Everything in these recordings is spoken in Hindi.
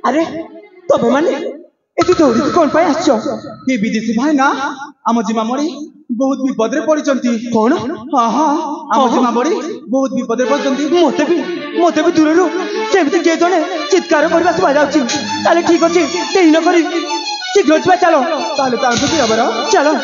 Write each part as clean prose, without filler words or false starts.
अरे तबे माने एतु दौड़ी कौन पाए आछो ये विदेशी भाई ना आम जिमा मरी बहुत विपद रे पड़िचंती कौन हां हां आम जिमा मरी बहुत विपद रे पड़िचंती मते भी दूरनु सेमती के जने चित्कार करबा सुबा जाउची ताले ठीक अछि तेई न करी शीघ्र छिबा चलो ताले तार तो बिया चलो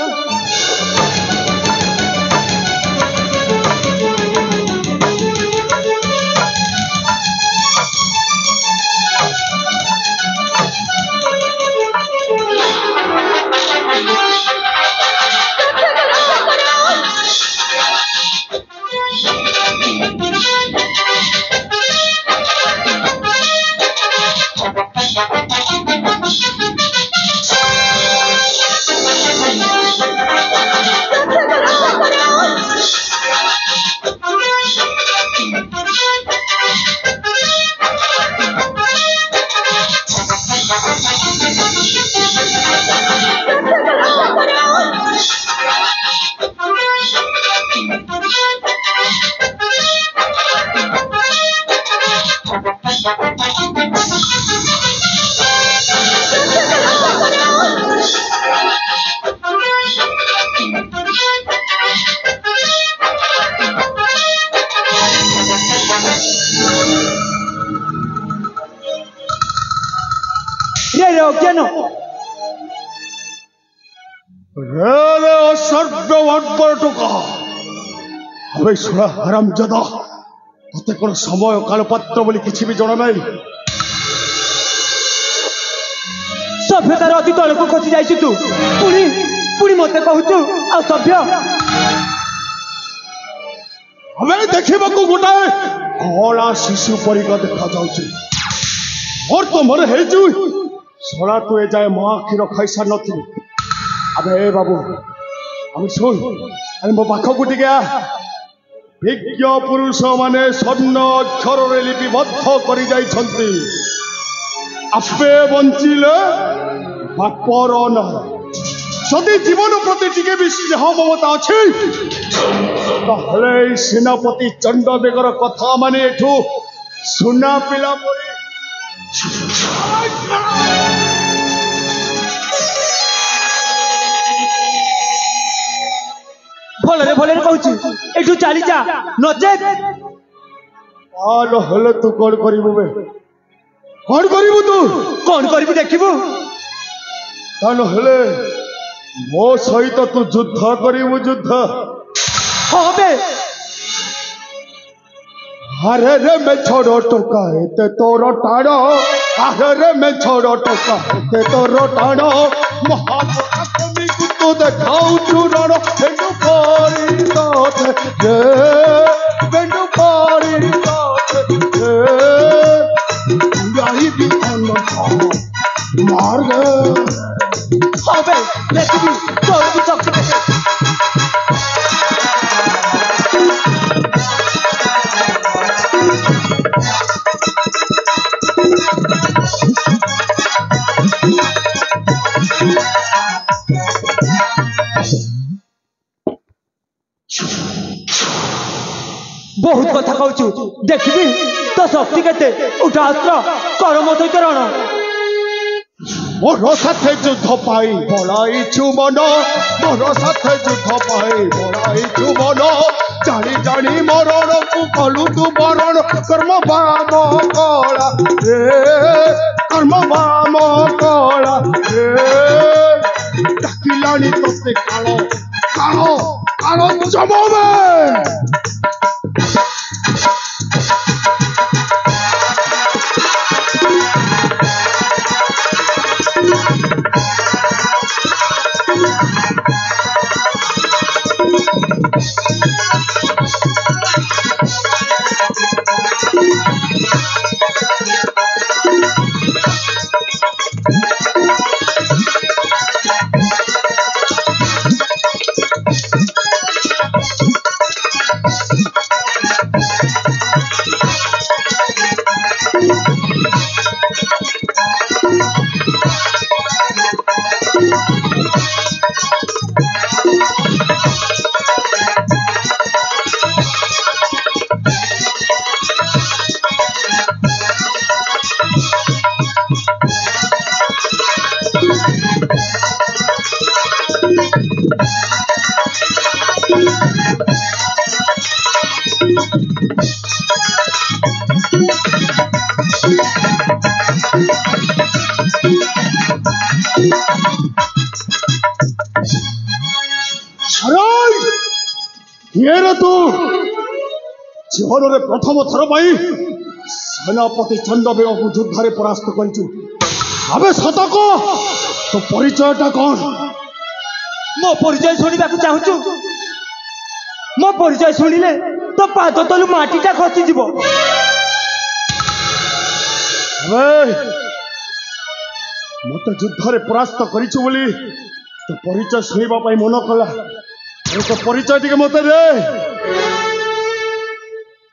हरामजादा तते कौन समय काल पात्र बोली किसी भी जना नहीं सभ्यतार अति तल को खसी जाइछु तू पुणी पुणी मते कहूछु आ सभ्य हमें देखिबा को गोटाए कला शिशु परिका देखा जाउछु और तो मर हेजु सोला तू ए जाए मां खीर खाइसा नथि अबे बाबू हम सुन अरे मो पाख गुटी गया विज्ञ पुरुष माने स्वर्ण अक्षर रे लिपिबद्ध करि जाइछन्ति आपे बंचिले बापर न जदि जीवन प्रति टिके भी स्नेह ममता अछि ताहले सेनापति चंड बेगर कथा माने एठू सुना पिला परी भले कहूची एठू चली जा नचेत आलो हले तू कोन करिबु बे कोन करिबु तू कोन करिबु देखिबु तानो हले मो सहित तू युद्ध करिबु युद्ध हां बे अरे रे मैं छोड़ो टोका ते तोरो टाड़ो अरे रे मैं छोड़ो टोका ते तोरो टाड़ो महात्मा कमी कुत्तो देखाऊ चूरण बेंडू पारी साथ ये बेंडू पारी साथ ये यही भी अन्न मार गए हाँ बे देखी तोड़ भी सकते बहुत कथा कहूचु देखबी तो शक्ति केते उठा अस्त्र कर्म सहित रण मोर साथे युद्ध पाई बड़ाईछु मन मोर साथे युद्ध पाई बड़ाईछु मन जानी जानी मरण को कलु तू मरण कर्म बाम कला कर्म बाम कला डाकिलानी तोते कालो कालो कालो जमोबे କିଏ ରେ ତୁ? ଜୀବନରେ ପ୍ରଥମ ଥର ପାଇଁ ସେନାପତି ଚନ୍ଦ୍ରବେଗକୁ ଯୁଦ୍ଧରେ ପରାସ୍ତ କରିଛୁ। ଆବେ ସତ କହ, ତୋ ପରିଚୟଟା କ'ଣ? ମୋ ପରିଚୟ ଶୁଣିବାକୁ ଚାହୁଁଛୁ? ମୋ ପରିଚୟ ଶୁଣିଲେ ତୋ ପାଦ ତଳୁ ମାଟିଟା ଖସିଯିବ। ମତେ ଯୁଦ୍ଧରେ ପରାସ୍ତ କରିଛୁ ବୋଲି ତୋ ପରିଚୟ ଶୁଣିବା ପାଇଁ ମନ କଲା। ତୋ ପରିଚୟ ଟିକେ ମତେ ଦେ।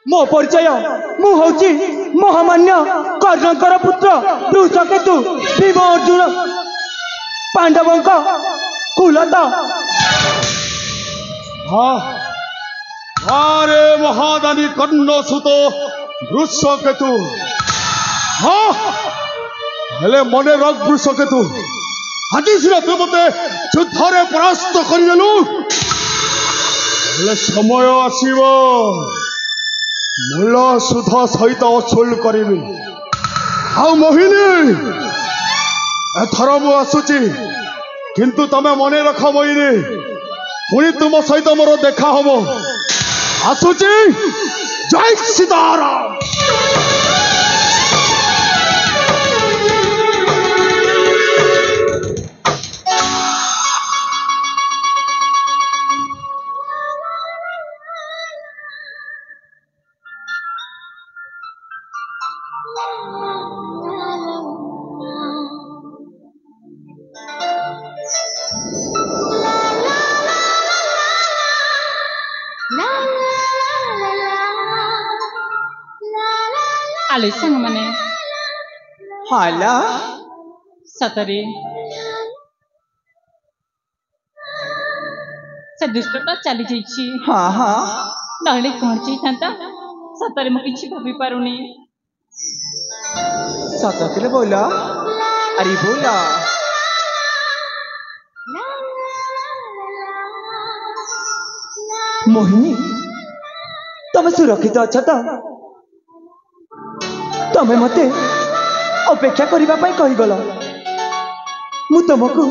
ମୋ ପରିଚୟ, ମୁଁ ହଉଛି ମହାମାନ୍ୟ କର୍ଣ୍ଣଙ୍କର ପୁତ୍ର ବୃଷକେତୁ, ଭୀମ ଅର୍ଜୁନ ପାଣ୍ଡବଙ୍କ କୁଲତ। ଆରେ ମହାଦାନୀ କର୍ଣ୍ଣ ସୁତ ବୃଷକେତୁ। ହେଲେ ମନେ ରଖ ବୃଷକେତୁ, ଆଜି ସିନା ତୁ ମତେ ଯୁଦ୍ଧରେ ପରାସ୍ତ କରିଦେଲୁ, ହେଲେ ସମୟ ଆସିବ ମୂଳ ସୁଧ ସହିତ ଅସୁଲ କରିବି। ଆଉ ମୋହିନୀ, ଏଥର ମୁଁ ଆସୁଛି, କିନ୍ତୁ ତମେ ମନେ ରଖ ମୋହିନୀ, ପୁଣି ତୁମ ସହିତ ମୋର ଦେଖା ହବ। ଆସୁଛି। ଜୟ ସୀତାରାମ। आले साଙ୍ଗमाने हाला सतरे से दुष्टटा चली जाइछि। हाँ हाँ नहले कौन चाहिए सतरे मु किछि भाभी पारुनी। सत किले बोला, अरे बोला। मोहिनी, तमे सुरक्षित अछ तो? तमे मते अपेक्षा करिबा पाई कहिगल। मु तुमको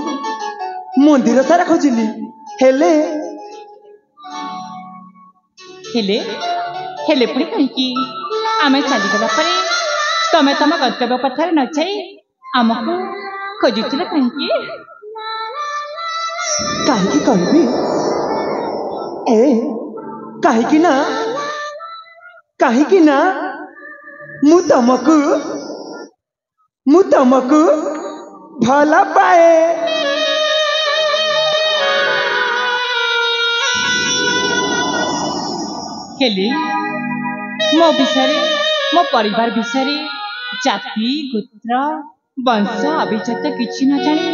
मंदिर सारा खोजिली, हेले हेले हेले पुणी कहीं आमे चली गला परे तमे तम कर्तव्य पथर न जाई आमको खोजुथिले कहीं काहे कहबी? ए काहे ना मु तुमको भला पाए। हेले मो विषय मो परिवार विषय जाति गोत्र वंश अभिजात किछि न जाने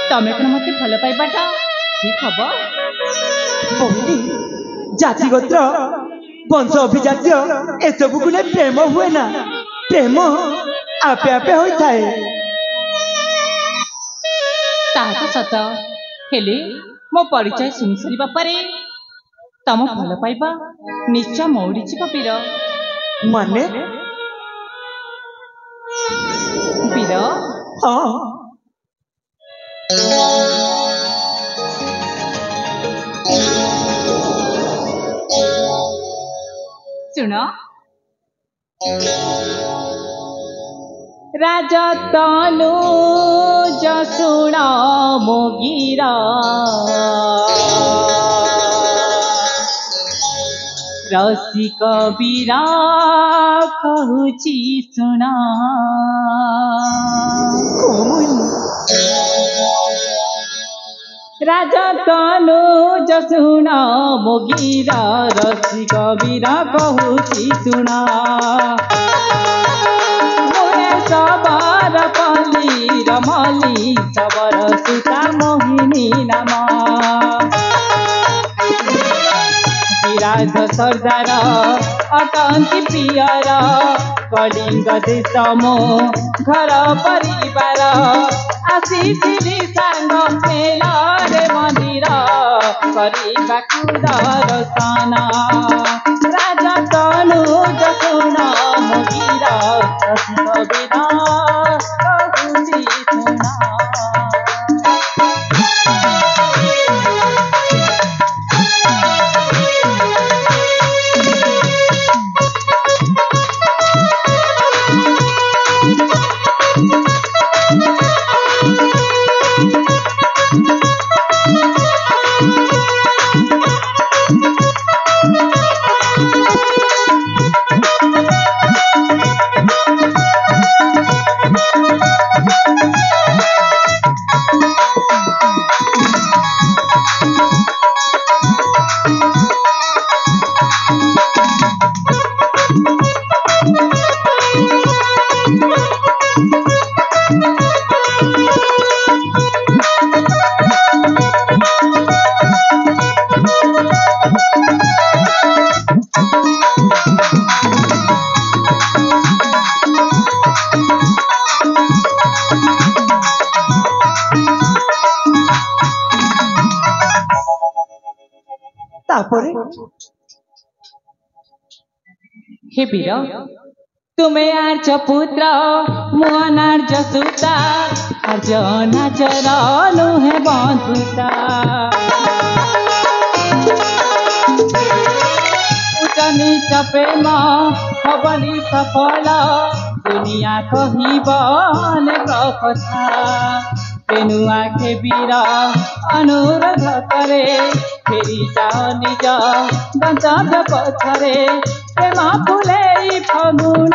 तमे कोन मते भल पाइबाटा ठीक हबो? मोहिनी, जाति गोत्र वंश अभिजात्य एसबू को प्रेम हुए ना, प्रेम आपे आपे होता है। ताहा सत हेले मो परिचय सुनि सरिबा परे तम भल पाइबा निश्चय मौड़ी पीर माने पीर। हाँ सुन राजा तनु जसुण मोगीरा रसिक बीरा कहूची सुना। राजा तनु जसुण मोगीरा रसिक बीरा कहूची सुना। सबर पली रमली सबर सुता मोहिनी नामा विराज सरदार अटंती प्रियर कलिंग देश मो घर परिवार आसीथिली सांग मेलरे मंदिर କରିବାକୁ दर्शन। राजा तनु जसुण मोगीरा रसिक बीरा कहूची सुना। তারপরে হে বীর তুমি আর্য পুত্র মোহন আর্য সুতা আর্য নাচর নুহে বন্ধুতা উচ্চ নিচ প্রেম হবনি সফল দুনিয়া কহিব অনেক কথা তেনু আখে বীর অনুরোধ করে ফেরি যাও নিজ গন্তব্য পথরে প্রেম ফুলেই ফগুণ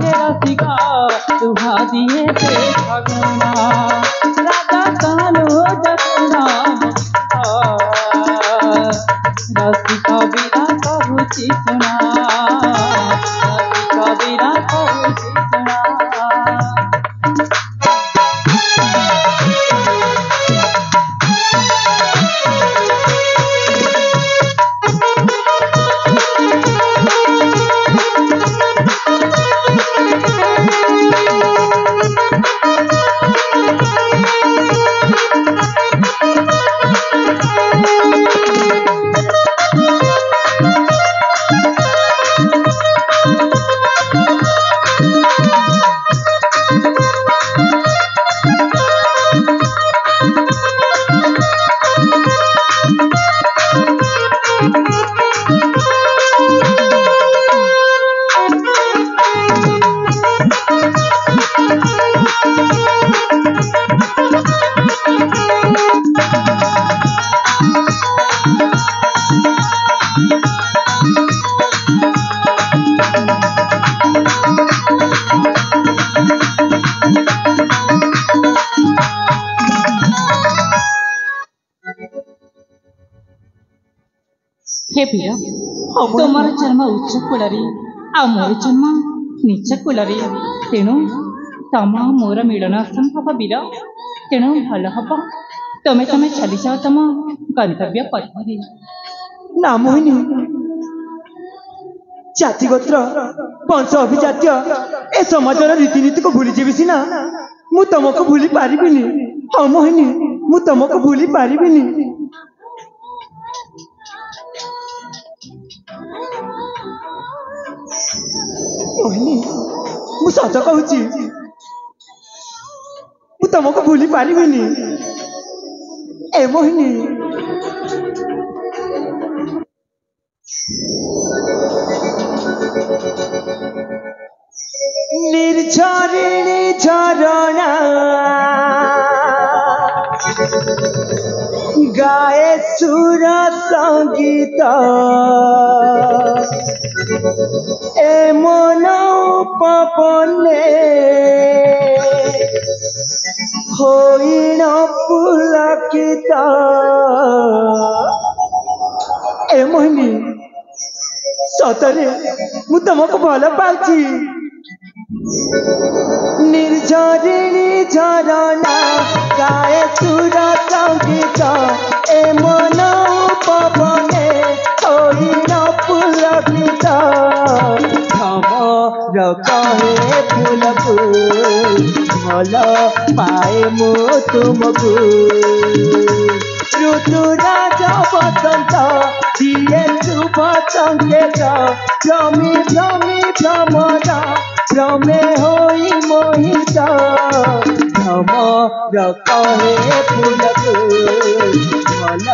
হে রসিক তুহ দিয়েছে ফগুণ রাজা তনু যতন রসিক বীর কহুছি শুনা রসিক বীর কহুছি শুনা हे बीर तुमर जन्म उच्च कूलरी आ मोर जन्म नीच कूलरी तेणु तम मोर मिलन असंभव वीर तेणु भल हम तमें तमें चली जाओ तम गंतव्य पथरे ना मोहिनी जाति गोत्र वंश अभिजात्य ए समाजर रीतिनीति को भूली जीवी सीना मु तुमको भूली पारिबिनी हाँ मोहिनी मु तुमको भूली पारिबिनी मोहिनी मु सच कहूची मु तुमको भूली पारिबिनी ए मोहिनी निर्झरिणी झरणा गाए सुर संगीत ए मन पवने होइण पुलकित ए मोहिनी सतरे मु तुमको भल पाउची निर्झरिणी झरणा गाए सुर संगीत ए मन पवने होइण पुलकित भ्रमर कहे फूल भल पाए मु तुमको ऋतुराज बसंत दिए शुभ संकेत भ्रमी भ्रमी भ्रमर भ्रमे होई मोहित भ्रमर कहे फूल भल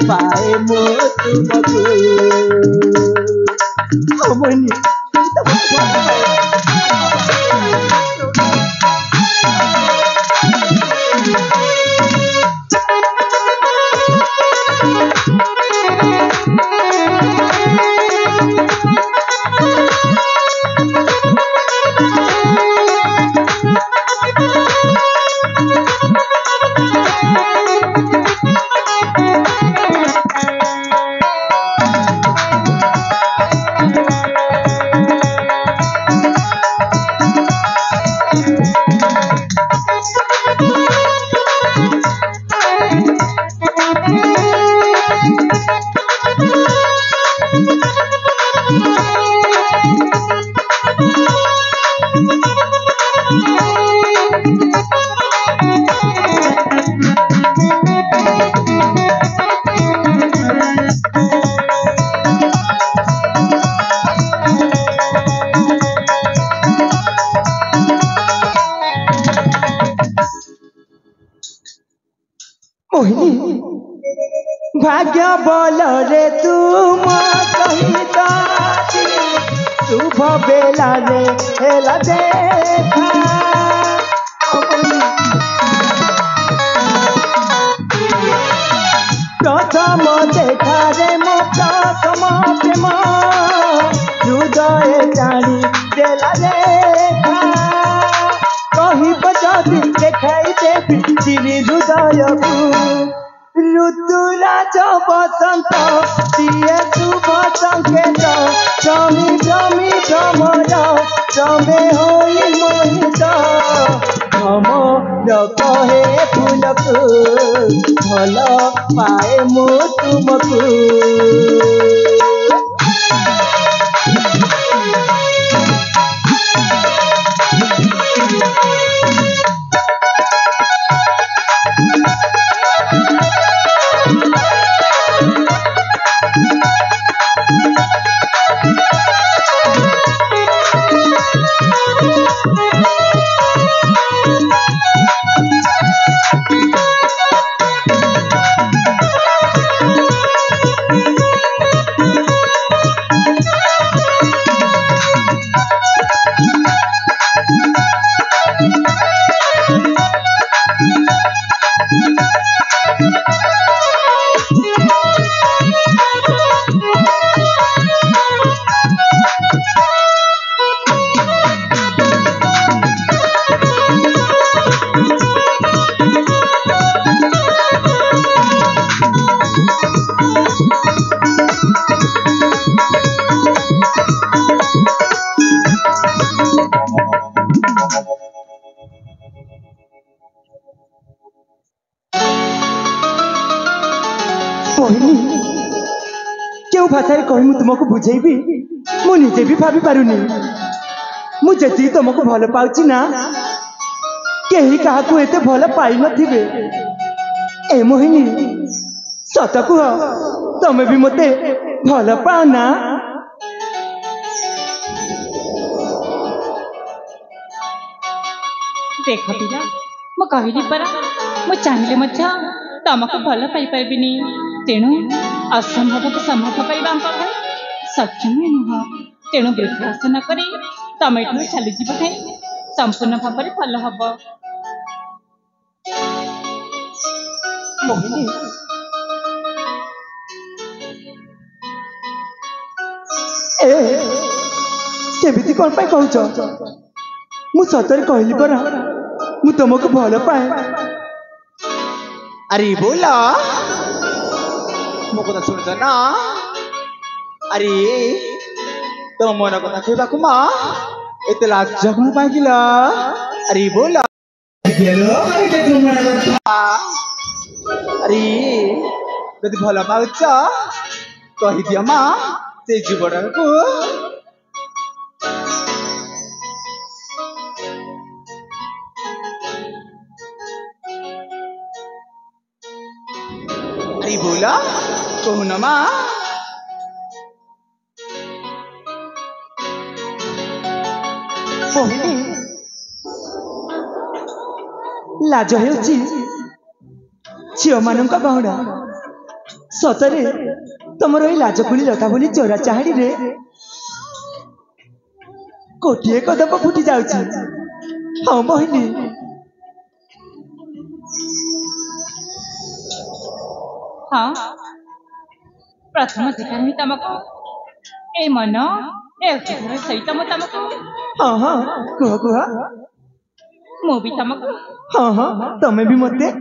पाए मु तुमको मोहिनी मोहिनी भाग्य बल रे तुम सहित शुभ बेला रे हेला देखा प्रथम देखा रे मो प्रथम प्रेम हृदय जानी देला देखा कहिब जदि देखाई देवी चिरी हृदय ऋतुराज बसंत दिए शुभ संकेत जमी जमी भ्रमर जमे होई मोहित भ्रमर कहे फूलकु भल पाए मु तुमकु क्यों भाषा कही मु तुमको बुझेबी मु निजे भी भाभी पारुनी मुझे तुमको भल पाउची ना कहीं काहाकू एते भल पाई नथिबे ए मोहिनी सत कुह तमे भी मते भल पाओ ना देख पिला मु कहली परा मु चाहिए मध्य तुमको भल पाई पाइबिनी तेणु असंभव को संभव पाइबा सक्षम नुह तेणु विश्वास न करी तुम ये चलीज भाई संपूर्ण भाव में भल हम मोहिनी केमिति कौन पाई कहूच मु सतरे कहली परा मु तुमको भल पाए अरे बोला मो कथा सुन ना अरे तो मन कथा कहवा कुमा एते लाज कौन पाइला अरे बोला अरे यदि भल पाउच कही दिया माँ से जीवन को अरे बोला कहू न माँ लाज हेउची झील मान गहना सतरे तुमर ये लाजकुणी लता बोली चोरा चाहाड़ी रे गोटे कदम फुटी जाउची हाँ मोहिनी हाँ प्रथम देखा ही तुमको ए मन ए सहित मु तुमको हाँ हाँ कुह कुह मु भी तुमको हाँ हाँ तमें भी मते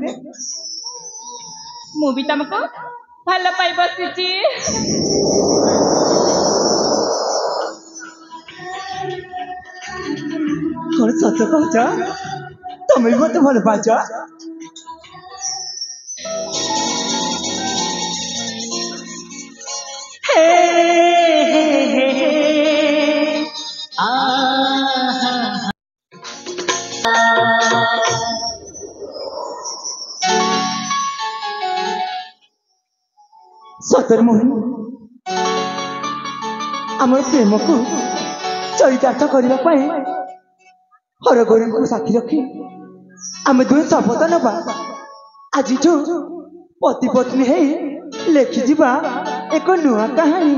मु भी तुमको भल पाई बसी कौन सत कहचा तमें भी मते भल पाच सतर मोहन आम प्रेम को चरितार्थ करने हरगौरी को साथी रखी आम दुहे शपथ नवा आज पति पत्नी है लेखि जीवा एक नुआ कहानी।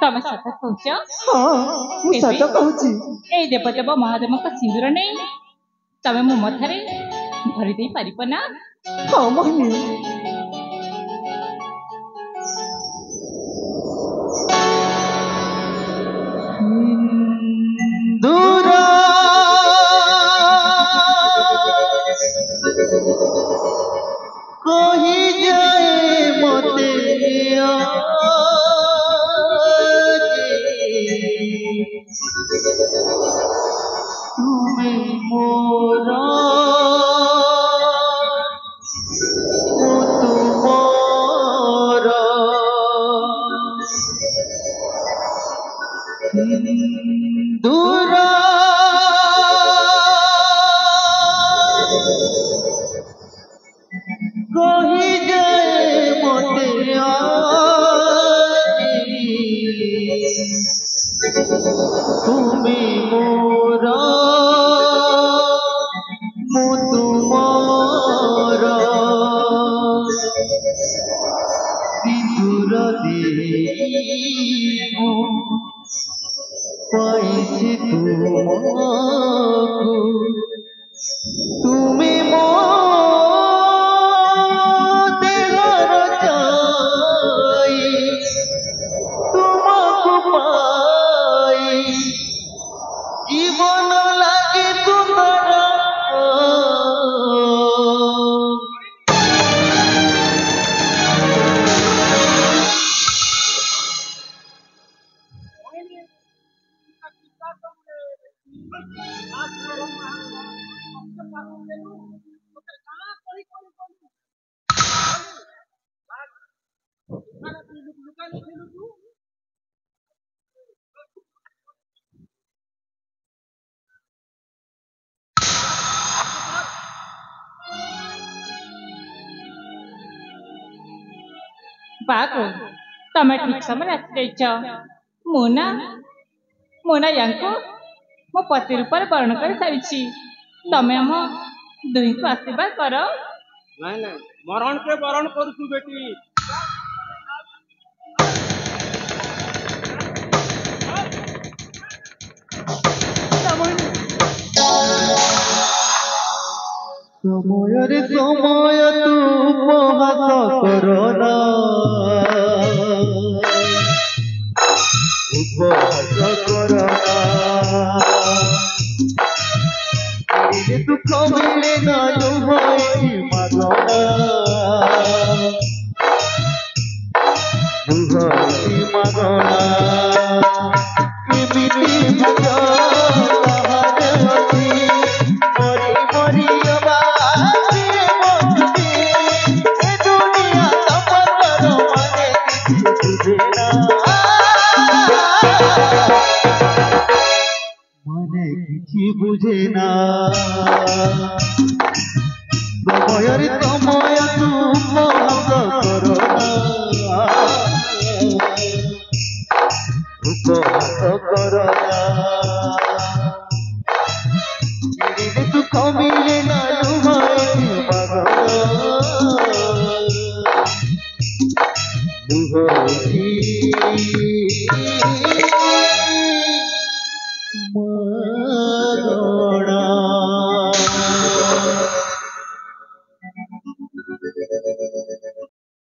तमे सत कहूच हाँ मु सत कहूची। ए देवदेव महादेव का सिंदूर नहीं तमे मो मथारे भरी दे पारिब ना? हाँ मोहिनी दूर कही जाए मते तुम्हें मोरा दूर कही जाए मते तुम्हें मोरा मु तुमारा सिंदूर देबो पाइछि तुमको तुमे मो देहर जाई तुमको पाई जीवन लागे तुम्हारा बागो तमे ठीक समय आसी मुना मुना यांको मो पति रूप वर्ण कर सारी तमे हम दुई को आशीर्वाद कर। नहीं नहीं मरण के वरण करू बेटी। समय रे समय तू उपहास करना उपहास करना दुख मिले ना लुभाई मागना लुभाई मागना मने किछि बुझे ना समय रे समय तू उपहास करना उपहास करना